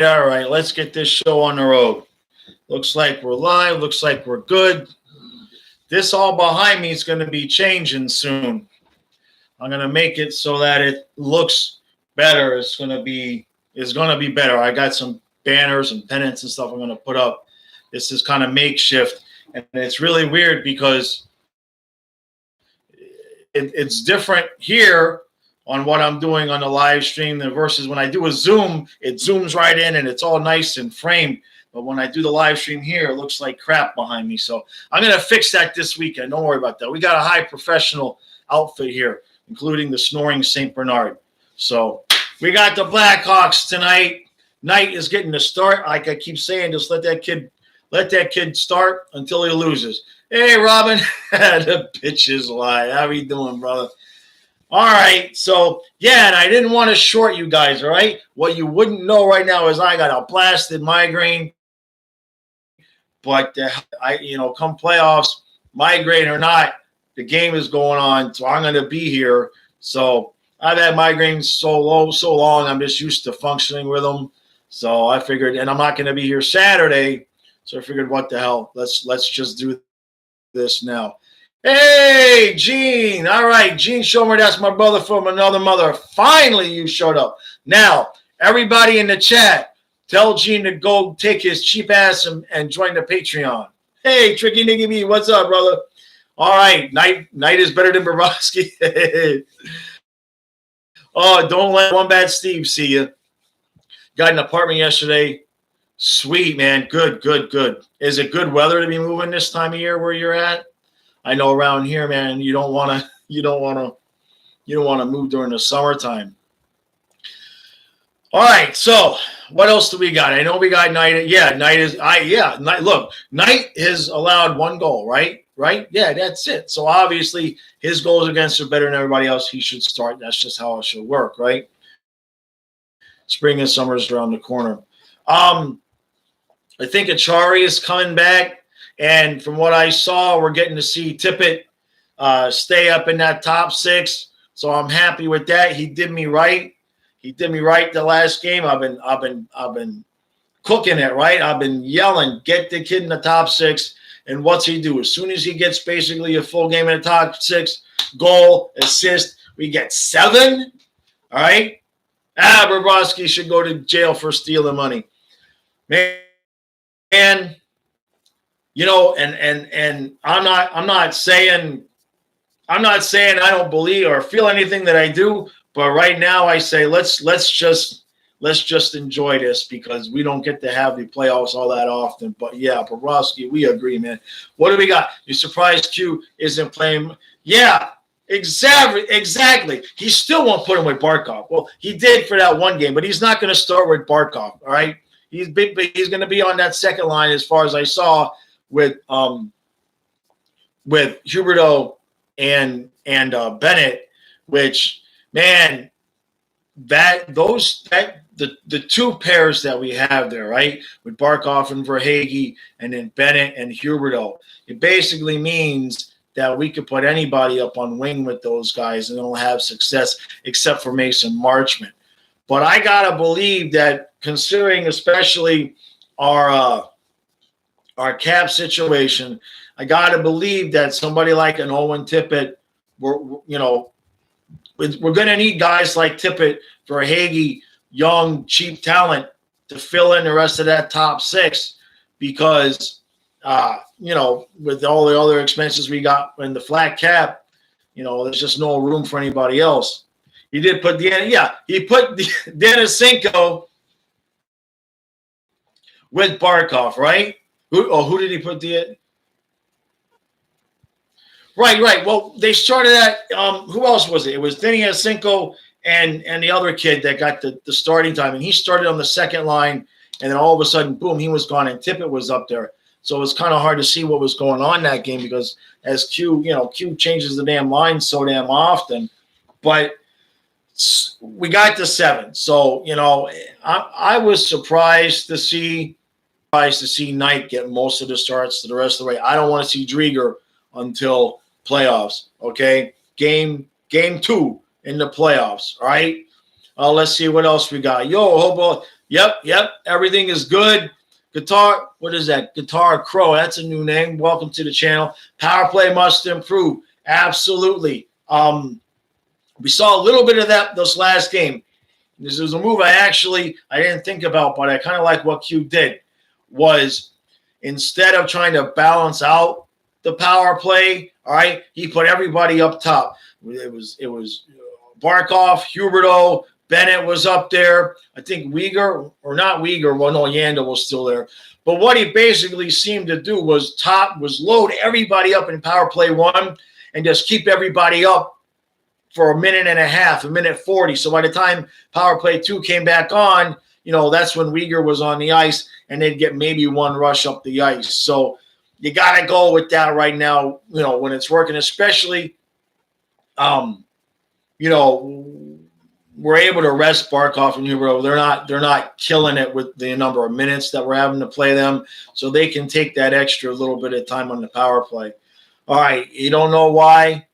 All right, let's get this show on the road. Looks like we're live. Looks like we're good. This all behind me is going to be changing soon. I'm going to make it so that it looks better. It's going to be better. I got some banners and pennants and stuff I'm going to put up. This is kind of makeshift, and it's really weird because it's different here on what I'm doing on the live stream versus when I do a Zoom, it zooms right in and it's all nice and framed. But when I do the live stream here, it looks like crap behind me. So I'm going to fix that this weekend. Don't worry about that. We got a high professional outfit here, including the snoring St. Bernard. So we got the Blackhawks tonight. Knight is getting the start. Like I keep saying, just let that kid start until he loses. Hey, Robin. The bitches lie. How you doing, brother? All right, so, yeah, and I didn't want to short you guys, all right? What you wouldn't know right now is I got a blasted migraine. But, come playoffs, migraine or not, the game is going on, so I'm going to be here. So I've had migraines so long, I'm just used to functioning with them. So I figured, and I'm not going to be here Saturday, so I figured, what the hell, let's just do this now. Hey, Gene. All right, Gene Shomer, that's my brother from another mother. Finally, you showed up. Now, everybody in the chat, tell Gene to go take his cheap ass and join the Patreon. Hey, Tricky Niggy B, what's up, brother? All right, Knight is better than Bobrovsky. Oh, don't let one bad Steve see you. Got an apartment yesterday. Sweet, man. Good. Is it good weather to be moving this time of year where you're at? I know around here, man, you don't want to move during the summertime. All right, so what else do we got? I know we got Knight. Yeah, Knight. Knight has allowed one goal, right? Right? Yeah, that's it. So obviously his goals against are better than everybody else. He should start. That's just how it should work, right? Spring and summer is around the corner. I think Achari is coming back. And from what I saw, we're getting to see Tippett stay up in that top six. So I'm happy with that. He did me right. The last game. I've been cooking it, right? I've been yelling, get the kid in the top six. And what's he do? As soon as he gets basically a full game in the top six, goal, assist, we get 7. All right. Bobrovsky should go to jail for stealing money. Man. You know, and I'm not saying I don't believe or feel anything that I do, but right now I say let's just enjoy this because we don't get to have the playoffs all that often. But yeah, Bobrovsky, we agree, man. What do we got? You surprised Q isn't playing? Yeah, exactly. He still won't put him with Barkov. Well, he did for that one game, but he's not going to start with Barkov. All right, he's going to be on that second line as far as I saw. With Huberdeau and Bennett, which, man, the two pairs that we have there, right, with Barkov and Verhaeghe, and then Bennett and Huberdeau, it basically means that we could put anybody up on wing with those guys and they'll have success, except for Mason Marchment. But I gotta believe that, considering especially our cap situation, I got to believe that somebody like an Owen Tippett, we're going to need guys like Tippett, Verhaeghe, young, cheap talent to fill in the rest of that top six because, with all the other expenses we got in the flat cap, there's just no room for anybody else. He did put he put Denisenko with Barkov, right? Who did he put the? Right. Well, they started at who else was it? It was Denisenko and the other kid that got the starting time, and he started on the second line, and then all of a sudden, boom, he was gone, and Tippett was up there. So it was kind of hard to see what was going on that game because as Q changes the damn line so damn often, but we got to 7. So I was surprised to see Knight get most of the starts to the rest of the way. I don't want to see Drieger until playoffs, okay? Game 2 in the playoffs, all right? Let's see what else we got. Yo, Hobo, Yep. Everything is good. Guitar, what is that? Guitar Crow. That's a new name. Welcome to the channel. Power play must improve. Absolutely. We saw a little bit of that this last game. This was a move I didn't think about, but I kind of like what Q did. Was instead of trying to balance out the power play, all right, he put everybody up top. It was Barkov, Huberto, Bennett was up there. I think Uyghur, or not Uyghur, well, no, Yanda was still there. But what he basically seemed to do was load everybody up in power play 1 and just keep everybody up for a minute and a half, a minute 40. So by the time power play 2 came back on, that's when Uyghur was on the ice, and they'd get maybe 1 rush up the ice. So you got to go with that right now, when it's working, especially, we're able to rest Barkov and Huberto. They're not killing it with the number of minutes that we're having to play them, so they can take that extra little bit of time on the power play. All right, you don't know why.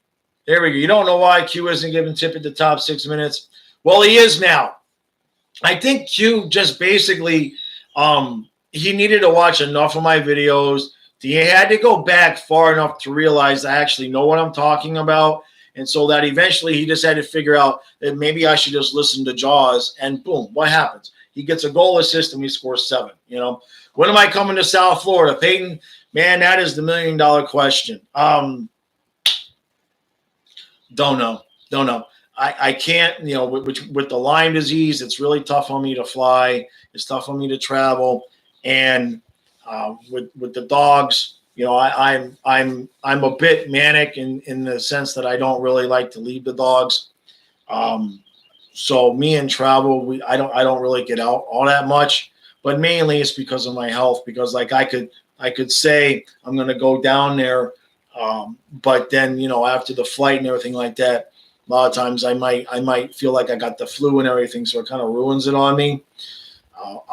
There we go. You don't know why Q isn't giving Tippett the top 6 minutes. Well, he is now. I think Q just basically he needed to watch enough of my videos. He had to go back far enough to realize I actually know what I'm talking about. And so that eventually he just had to figure out that maybe I should just listen to Jaws, and boom, what happens? He gets a goal assist and we score 7. When am I coming to South Florida? Peyton, man, that is the $1 million question. Don't know. I can't, with the Lyme disease, it's really tough on me to fly. It's tough on me to travel. And with the dogs, I'm a bit manic in the sense that I don't really like to leave the dogs. So me and travel, I don't really get out all that much, but mainly it's because of my health. Because like I could say I'm going to go down there, but then after the flight and everything like that, a lot of times I might feel like I got the flu and everything, so it kind of ruins it on me.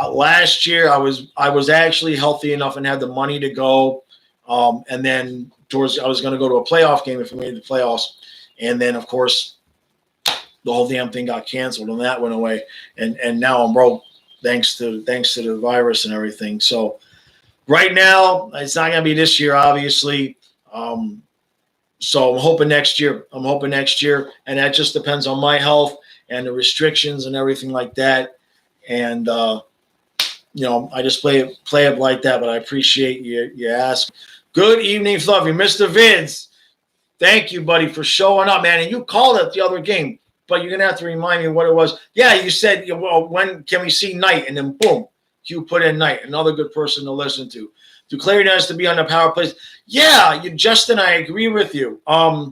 Last year I was actually healthy enough and had the money to go. And then I was going to go to a playoff game if we made the playoffs. And then, of course, the whole damn thing got canceled and that went away. And now I'm broke thanks to the virus and everything. So right now, it's not going to be this year, obviously. So I'm hoping next year. And that just depends on my health and the restrictions and everything like that. And, I just play it like that, but I appreciate you asking. Good evening, Fluffy. Mr. Vince, thank you, buddy, for showing up, man. And you called it the other game, but you're going to have to remind me what it was. Yeah, you said, well, when can we see Knight? And then, boom, you put in Knight, another good person to listen to. Do Clary has to be on the power plays? Yeah, Justin, I agree with you. I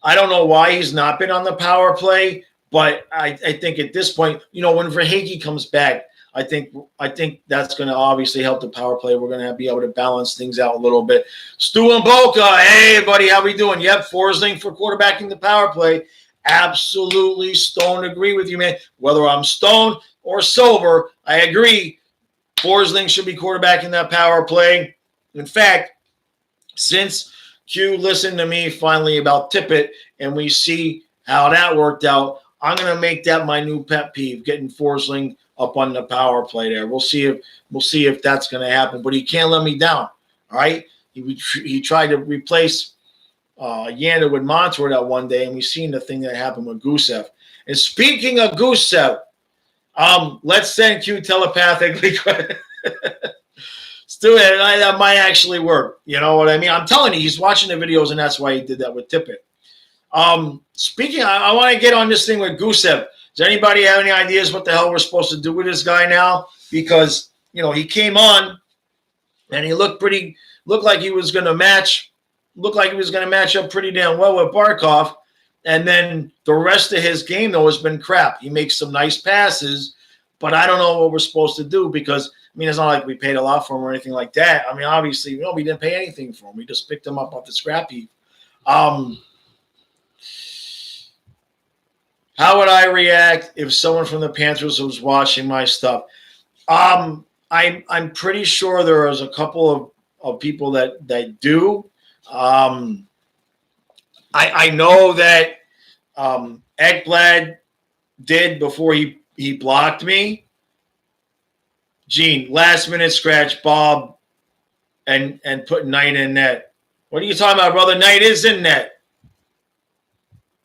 don't know why he's not been on the power play, but I think at this point, when Verhaeghe comes back, I think that's going to obviously help the power play. We're going to be able to balance things out a little bit. Stu and Boca, hey, buddy, how we doing? Yep, Forsling for quarterbacking the power play. Absolutely, Stone, agree with you, man. Whether I'm stoned or sober, I agree. Forsling should be quarterbacking that power play. In fact, since Q listened to me finally about Tippett and we see how that worked out, I'm going to make that my new pet peeve, getting Forsling up on the power play there. We'll see if that's going to happen, but he can't let me down. All right. He tried to replace Yanda with Montour that one day, and we've seen the thing that happened with Gusev. And speaking of Gusev, let's send Q telepathically. Stu, that might actually work. You know what I mean? I'm telling you, he's watching the videos, and that's why he did that with Tippett. Speaking, I want to get on this thing with Gusev. Does anybody have any ideas what the hell we're supposed to do with this guy now? Because, he came on and he looked like he was going to match up pretty damn well with Barkov. And then the rest of his game, though, has been crap. He makes some nice passes, but I don't know what we're supposed to do because, it's not like we paid a lot for him or anything like that. Obviously, we didn't pay anything for him. We just picked him up off the scrap heap. How would I react if someone from the Panthers was watching my stuff? I'm pretty sure there is a couple of people that do. I know that Ekblad did before he He blocked me. Gene, last minute scratch Bob and put Knight in net. What are you talking about, brother? Knight is in net.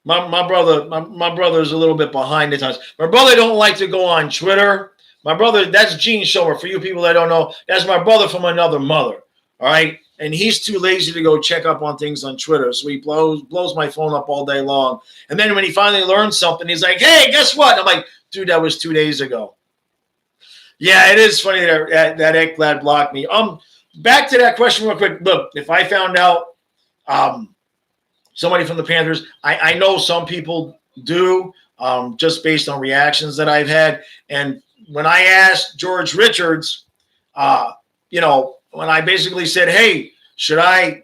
My brother is a little bit behind the times. My brother don't like to go on Twitter. My brother, that's Gene Shower. For you people that don't know, that's my brother from another mother. All right. And he's too lazy to go check up on things on Twitter. So he blows my phone up all day long. And then when he finally learns something, he's like, hey, guess what? And I'm like, dude, that was 2 days ago. Yeah, it is funny that Ekblad blocked me. Back to that question real quick. Look, if I found out somebody from the Panthers, I know some people do, just based on reactions that I've had. And when I asked George Richards, when I basically said, hey, should I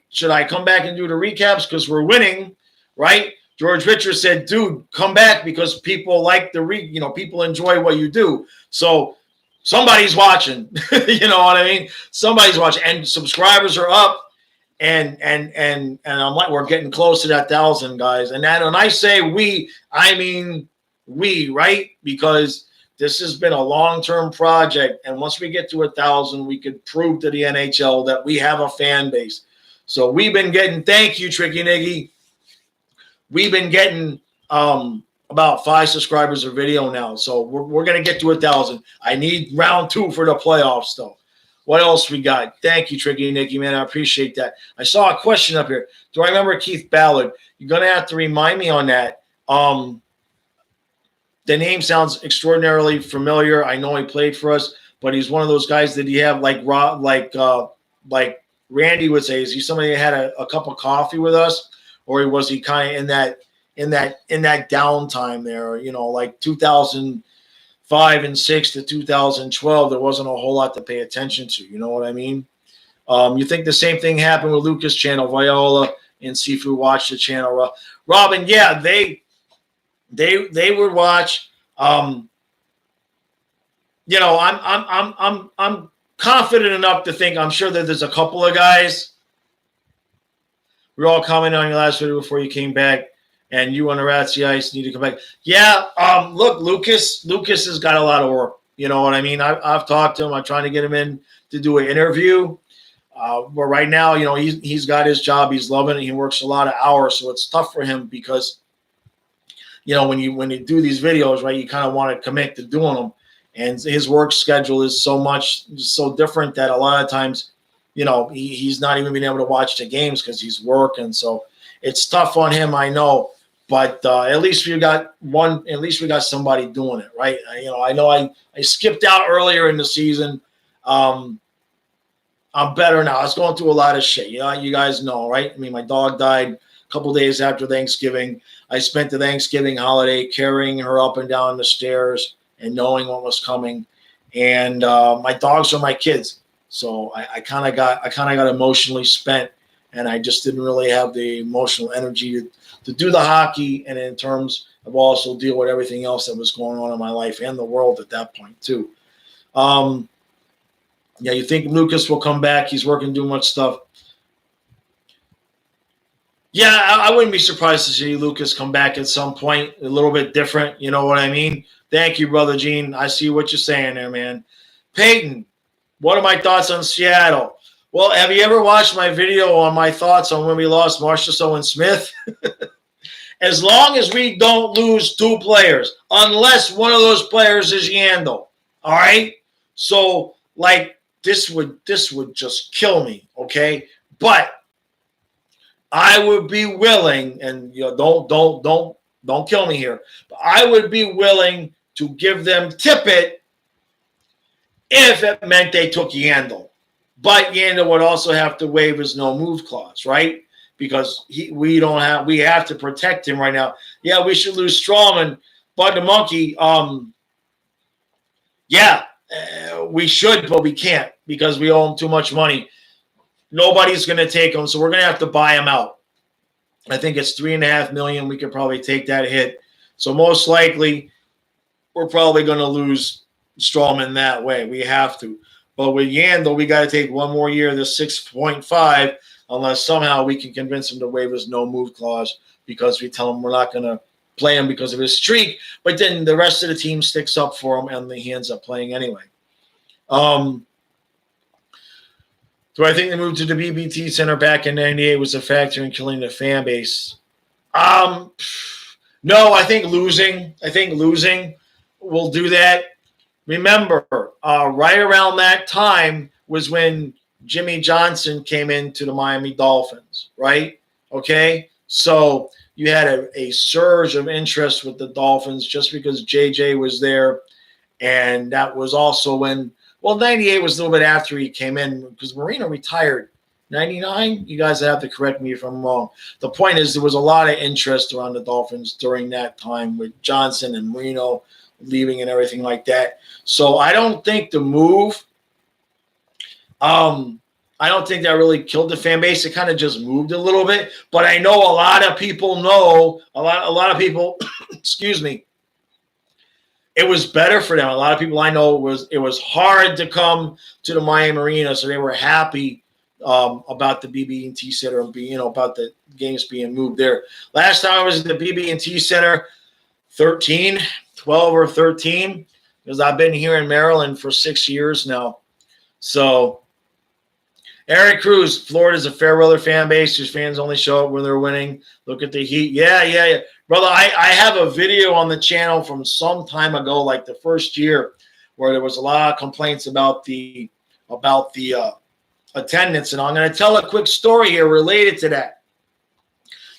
come back and do the recaps because we're winning, right? George Richards said, dude, come back because people like people enjoy what you do. So somebody's watching, you know what I mean? Somebody's watching, and subscribers are up, and I'm like, we're getting close to that 1,000, guys. And when I say we, I mean we, right? Because this has been a long-term project, and once we get to 1,000, we could prove to the NHL that we have a fan base. So we've been getting, thank you, Tricky Niggy. We've been getting about 5 subscribers a video now. So we're going to get to 1,000. I need round 2 for the playoffs, though. What else we got? Thank you, Tricky Nicky, man. I appreciate that. I saw a question up here. Do I remember Keith Ballard? You're going to have to remind me on that. The name sounds extraordinarily familiar. I know he played for us, but he's one of those guys that you have like Randy would say. Is he somebody that had a cup of coffee with us, or was he kind of in that downtime there? Like 2005 and 6 to 2012, there wasn't a whole lot to pay attention to. You know what I mean? You think the same thing happened with Lucas Channel, Viola, and Sifu watch the channel. Robin, yeah, they would watch. I'm confident enough to think, I'm sure that there's a couple of guys. We're all commenting on your last video before you came back, and you on the Ratsy Ice need to come back. Yeah, look, Lucas has got a lot of work. You know what I mean? I've talked to him. I'm trying to get him in to do an interview. But right now, he's got his job. He's loving it. He works a lot of hours, so it's tough for him because when you do these videos, right, you kind of want to commit to doing them, and his work schedule is so different that a lot of times, he's not even being able to watch the games because he's working. So it's tough on him, I know, but at least we got somebody doing it, right? I know I skipped out earlier in the season. I'm better now. I was going through a lot of shit. You guys know, right? I mean, my dog died a couple days after Thanksgiving. I spent the Thanksgiving holiday carrying her up and down the stairs and knowing what was coming. And my dogs are my kids. So I kind of got emotionally spent, and I just didn't really have the emotional energy to do the hockey, and in terms of also deal with everything else that was going on in my life and the world at that point too. Yeah, you think Lucas will come back? He's working, doing much stuff. Yeah, I wouldn't be surprised to see Lucas come back at some point, a little bit different. You know what I mean? Thank you, Brother Gene. I see what you're saying there, man. Peyton, what are my thoughts on Seattle? Well, have you ever watched my video on my thoughts on when we lost Marchessault and Smith? As long as we don't lose 2 players, unless one of those players is Yandel, all right? So, this would just kill me, okay? But I would be willing, and don't kill me here, but I would be willing to give them Tippett if it meant they took Yandel. But Yandel would also have to waive his no-move clause, right? Because we have to protect him right now. Yeah, we should lose Strawman, but the monkey, we should, but we can't because we owe him too much money. Nobody's going to take him, so we're going to have to buy him out. I think it's $3.5 million. We could probably take that hit. So most likely, we're probably going to lose Strawman that way. We have to. But with Yandel, we got to take one more year, the 6.5, unless somehow we can convince him to waive his no-move clause because we tell him we're not going to play him because of his streak, but then the rest of the team sticks up for him, and he ends up playing anyway. Do I think the move to the BB&T Center back in '98 was a factor in killing the fan base? No, I think losing will do that. Remember, right around that time was when Jimmy Johnson came into the Miami Dolphins, right? Okay, so you had a surge of interest with the Dolphins just because JJ was there, and that was also when, well, '98 was a little bit after he came in because Marino retired. '99, you guys have to correct me if I'm wrong. The point is there was a lot of interest around the Dolphins during that time with Johnson and Marino leaving and everything like that. So I don't think the move, I don't think that really killed the fan base. It kind of just moved a little bit. But I know a lot of people know, a lot of people, excuse me, it was better for them. A lot of people I know, it was hard to come to the Miami Arena, so they were happy about the BB&T Center and about the games being moved there. Last time I was at the BB&T Center, 12 or 13, because I've been here in Maryland for 6 years now. So, Eric Cruz, Florida's a fair weather fan base. Whose fans only show up when they're winning. Look at the heat. Yeah. Brother, I have a video on the channel from some time ago, like the first year, where there was a lot of complaints about the attendance, and I'm going to tell a quick story here related to that.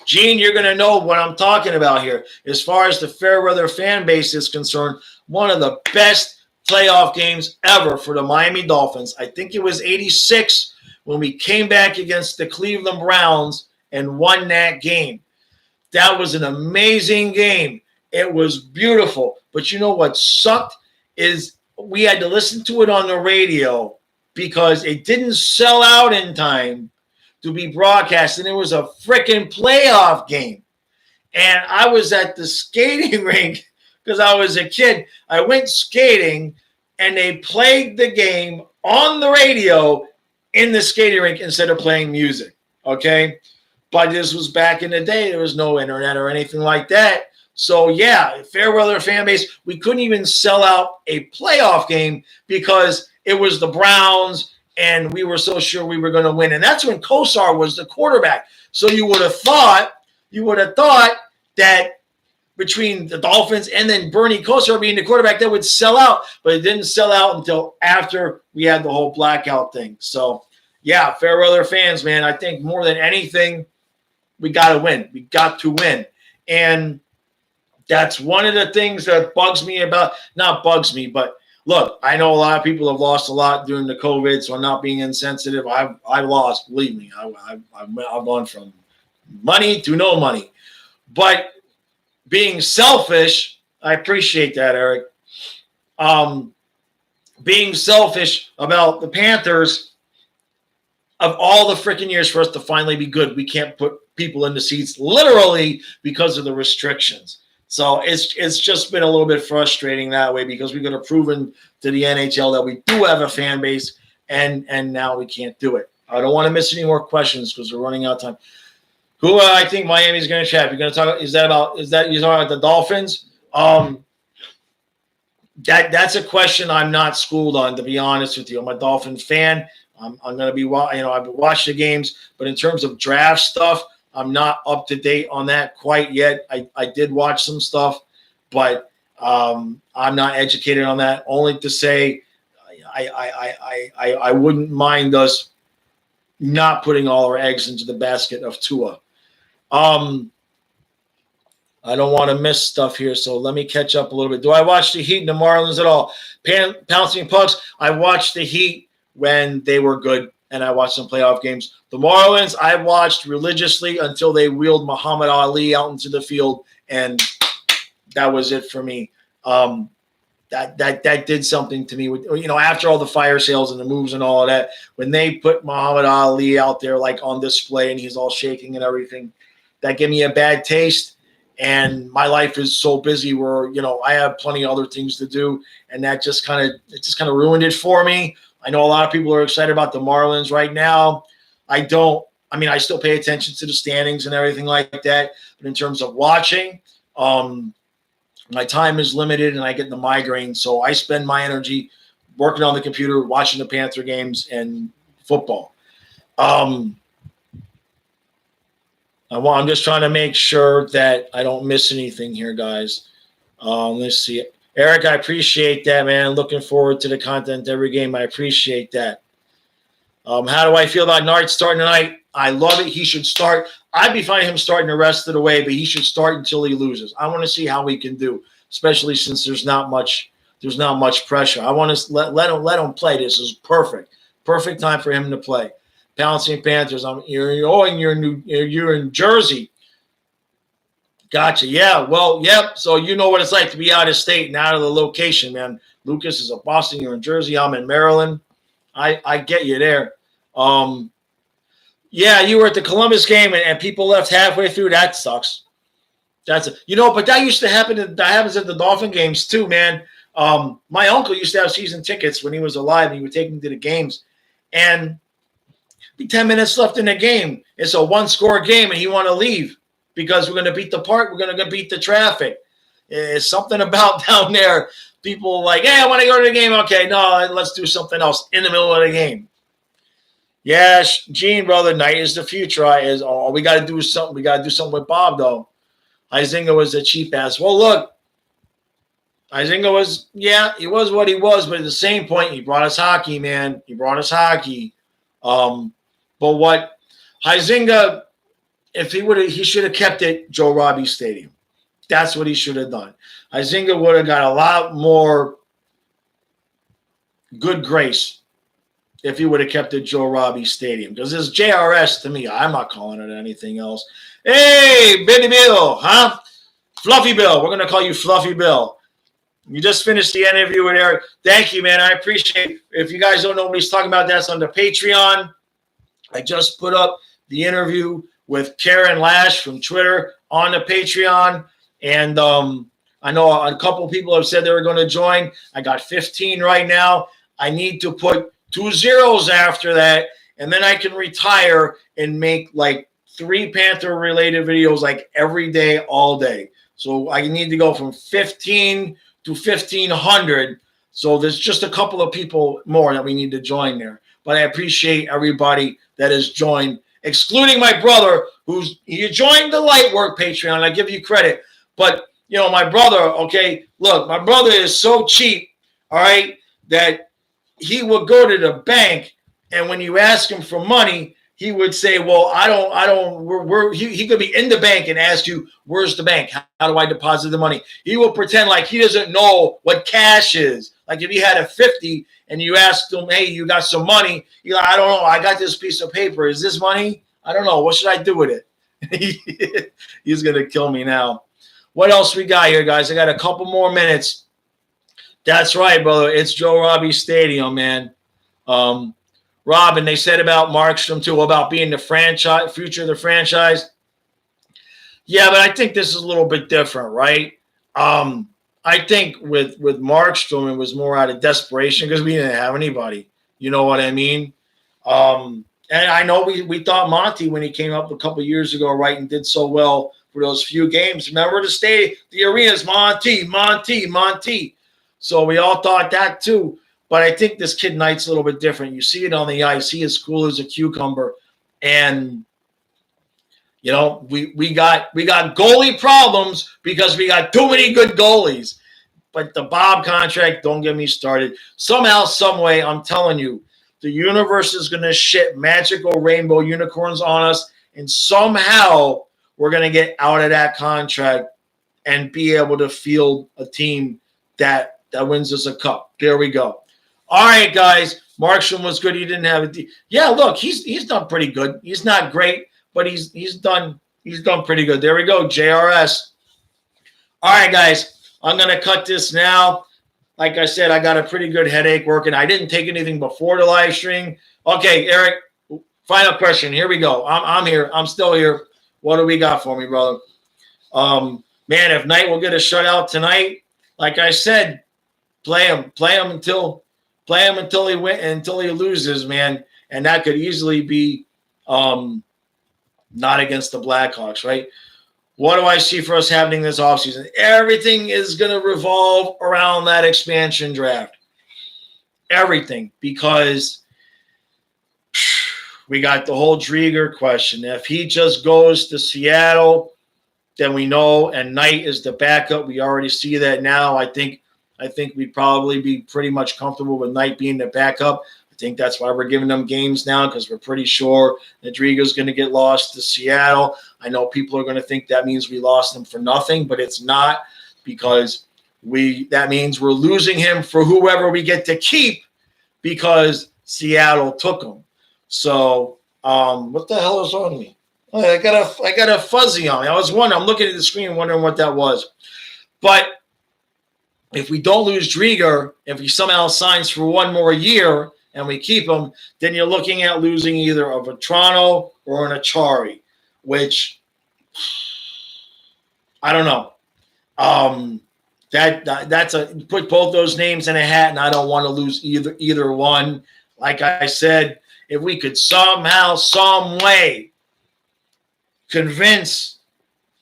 Gene, you're going to know what I'm talking about here. As far as the Fairweather fan base is concerned, one of the best playoff games ever for the Miami Dolphins. I think it was '86 when we came back against the Cleveland Browns and won that game. That was an amazing game. It was beautiful. But you know what sucked is we had to listen to it on the radio because it didn't sell out in time to be broadcast, and it was a freaking playoff game. And I was at the skating rink because I was a kid. I went skating, and they played the game on the radio in the skating rink instead of playing music, okay? But this was back in the day. There was no internet or anything like that. So, yeah, Fairweather fan base, we couldn't even sell out a playoff game because it was the Browns, and we were so sure we were going to win. And that's when Kosar was the quarterback. So you would have thought that between the Dolphins and then Bernie Kosar being the quarterback, that would sell out. But it didn't sell out until after we had the whole blackout thing. So, yeah, Fairweather fans, man, I think more than anything, we got to win. We got to win. And that's one of the things that bugs me about – not bugs me, but – look, I know a lot of people have lost a lot during the COVID, so I'm not being insensitive. I've lost, believe me. I've gone from money to no money. But being selfish, I appreciate that, Eric. Being selfish about the Panthers, of all the freaking years for us to finally be good, we can't put people in the seats literally because of the restrictions. So it's just been a little bit frustrating that way because we could have proven to the NHL that we do have a fan base, and now we can't do it. I don't want to miss any more questions because we're running out of time. Who I think Miami's going to trap? You're going to talk? Is that you're talking about the Dolphins? That's a question I'm not schooled on, to be honest with you. I'm a Dolphin fan. I'm going to be I've watched the games, but in terms of draft stuff, I'm not up to date on that quite yet. I did watch some stuff, but I'm not educated on that. Only to say I wouldn't mind us not putting all our eggs into the basket of Tua. I don't want to miss stuff here, so let me catch up a little bit. Do I watch the Heat and the Marlins at all? Pouncing Pucks, I watched the Heat when they were good, and I watched some playoff games. The Marlins, I watched religiously until they wheeled Muhammad Ali out into the field, and that was it for me. That did something to me. After all the fire sales and the moves and all of that, when they put Muhammad Ali out there like on display and he's all shaking and everything, that gave me a bad taste. And my life is so busy where I have plenty of other things to do, and that just kind of ruined it for me. I know a lot of people are excited about the Marlins right now. I still pay attention to the standings and everything like that. But in terms of watching, My time is limited, and I get the migraine, so I spend my energy working on the computer, watching the Panther games and football. I'm just trying to make sure that I don't miss anything here, guys. Let's see. Eric, I appreciate that, man. Looking forward to the content every game. I appreciate that. How do I feel about Nart starting tonight? I love it. He should start. I'd be fine him starting the rest of the way, but he should start until he loses. I want to see how he can do, especially since there's not much pressure. I want to let him play. This is perfect time for him to play. Pouncing Panthers. You're in Jersey. Gotcha. Yeah. Well, yep. So you know what it's like to be out of state and out of the location, man. Lucas is in Boston. You're in Jersey. I'm in Maryland. I get you there. Yeah, you were at the Columbus game and people left halfway through. That sucks. But that used to happen. That happens at the Dolphin games too, man. My uncle used to have season tickets when he was alive, and he would take me to the games. And be 10 minutes left in the game. It's a 1-score game, and he want to leave because we're going to beat the park. We're going to beat the traffic. It's something about down there. People like, hey, I want to go to the game. Okay, no, let's do something else in the middle of the game. Yes, Gene, brother, night is the future. We got to do something. We got to do something with Bob, though. Izinga was a cheap ass. Well, look, Izinga was, he was what he was, but at the same point, he brought us hockey, man. He brought us hockey. But what Izinga, if he should have kept it Joe Robbie Stadium. That's what he should have done. Izinga would have got a lot more good grace if he would have kept it Joe Robbie Stadium. Because it's JRS to me. I'm not calling it anything else. Hey, Benny Bill, huh? Fluffy Bill. We're going to call you Fluffy Bill. You just finished the interview with Eric. Thank you, man. I appreciate it. If you guys don't know what he's talking about, that's on the Patreon. I just put up the interview with Karen Lash from Twitter on the Patreon. And I know a couple people have said they were going to join. I got 15 right now. I need to put 2 zeros after that, and then I can retire and make like 3 Panther-related videos like every day, all day. So I need to go from 15 to 1,500. So there's just a couple of people more that we need to join there. But I appreciate everybody that has joined, excluding my brother, he joined the Lightwork Patreon. I give you credit. But, my brother, okay, look, my brother is so cheap, all right, that he would go to the bank, and when you ask him for money, he would say, well, he could be in the bank and ask you, where's the bank? How do I deposit the money? He will pretend like he doesn't know what cash is. Like if he had a 50 and you asked him, hey, you got some money? He's like, I don't know. I got this piece of paper. Is this money? I don't know. What should I do with it? He's going to kill me now. What else we got here, guys? I got a couple more minutes. That's right, brother. It's Joe Robbie Stadium, man. Robin, they said about Markstrom, too, about being the future of the franchise. Yeah, but I think this is a little bit different, right? I think with Markstrom, it was more out of desperation because we didn't have anybody. You know what I mean? And I know we thought Monty, when he came up a couple years ago, right, and did so well for those few games. Remember the arenas, Monty. So we all thought that too. But I think this kid Knight's a little bit different. You see it on the ice. He is cool as a cucumber. And, we got goalie problems because we got too many good goalies. But the Bob contract, don't get me started. Somehow, some way, I'm telling you, the universe is going to shit magical rainbow unicorns on us. And somehow we're going to get out of that contract and be able to field a team that wins us a cup. There we go. All right, guys. Markstrom was good. He didn't have a yeah, look, he's done pretty good. He's not great, but he's done pretty good. There we go, JRS. All right, guys. I'm going to cut this now. Like I said, I got a pretty good headache working. I didn't take anything before the live stream. Okay, Eric, final question. Here we go. I'm here. I'm still here. What do we got for me, brother? Man, if Knight will get a shutout tonight, like I said, play him until he loses, man. And that could easily be not against the Blackhawks, right? What do I see for us happening this offseason? Everything is going to revolve around that expansion draft. Everything, because we got the whole Drieger question. If he just goes to Seattle, then we know, and Knight is the backup. We already see that now. I think we'd probably be pretty much comfortable with Knight being the backup. I think that's why we're giving them games now, because we're pretty sure that Drieger's going to get lost to Seattle. I know people are going to think that means we lost him for nothing, but it's not, because that means we're losing him for whoever we get to keep, because Seattle took him. So what the hell is wrong with me? I got a fuzzy on me. I was wondering. I'm looking at the screen wondering what that was. But if we don't lose Drieger, if he somehow signs for one more year and we keep him, then you're looking at losing either a Vetrano or an Achari, which I don't know. That's put both those names in a hat, and I don't want to lose either one. Like I said, if we could somehow, some way convince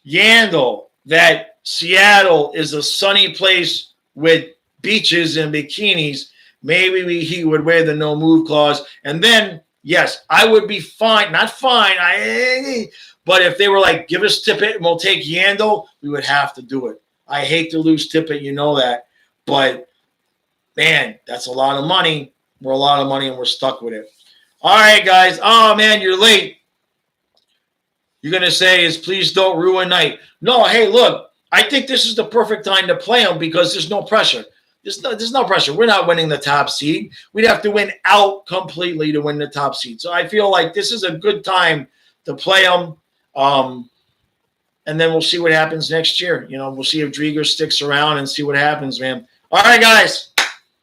Yandel that Seattle is a sunny place with beaches and bikinis, maybe he would wear the no move clause. And then, yes, I would be fine. Not fine. But if they were like, give us Tippett and we'll take Yandel, we would have to do it. I hate to lose Tippett, you know that. But, man, that's a lot of money. We're a lot of money, and we're stuck with it. All right, guys. Oh, man, you're late. You're going to say is please don't ruin Knight. No, hey, look, I think this is the perfect time to play him because there's no pressure. There's no pressure. We're not winning the top seed. We'd have to win out completely to win the top seed. So I feel like this is a good time to play him. And then we'll see what happens next year. You know, we'll see if Drieger sticks around and see what happens, man. All right, guys.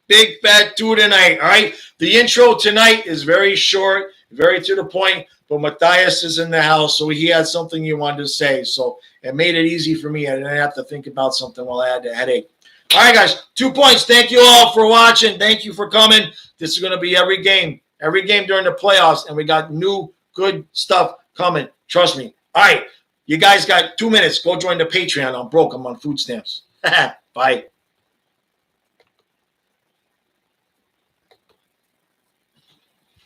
Big fat two tonight. All right. The intro tonight is very short, very to the point. But Matthias is in the house, so he had something he wanted to say. So it made it easy for me. I didn't have to think about something while I had the headache. All right, guys, 2 points. Thank you all for watching. Thank you for coming. This is going to be every game during the playoffs, and we got new good stuff coming. Trust me. All right, you guys got 2 minutes. Go join the Patreon. I'm broke. I'm on food stamps. Bye.